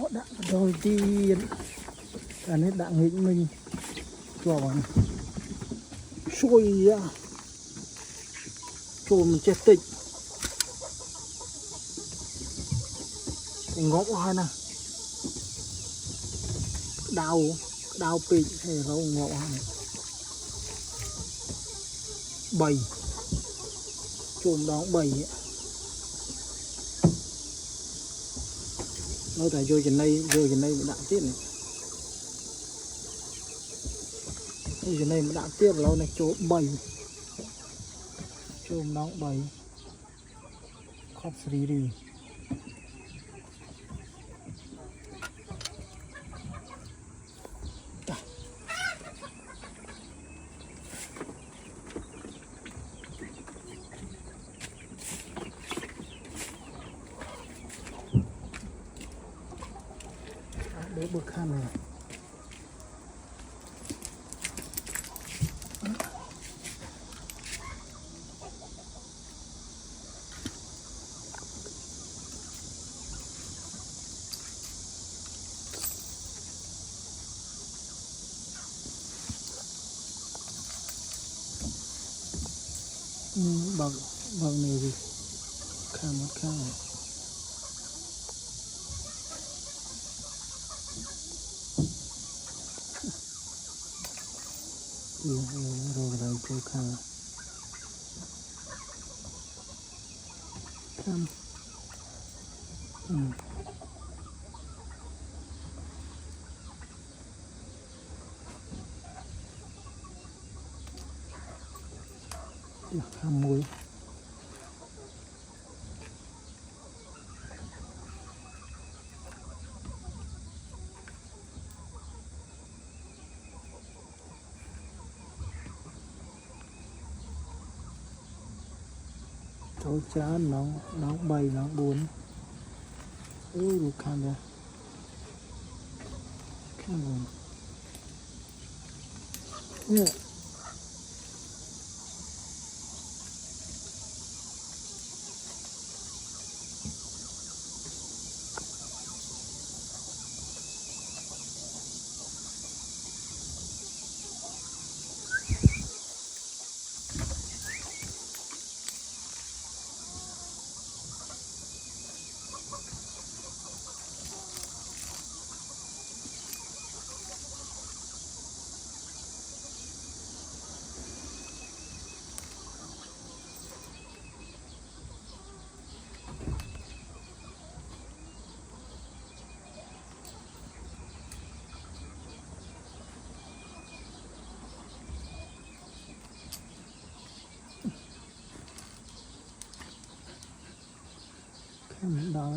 Họ đã đầu tiên cái này đã nghịch mình cho vào này xôi ra chôm chết tịnh ngõ hai nè đau pịt hay rau ngõ này bầy chôm đó bầy nó phải vô trên đây mới đạn tiếp này vô trên đây mới đạn tiếp lâu này chỗ bầy chôm đó bầy khóc xì đi để bực khăn này bằng này gì khăn mất khăn này rồi lại chỗ khăn khăn khăn muối cháu chán nó bay nó buồn được khăn rồi khăn rồi yeah. Đó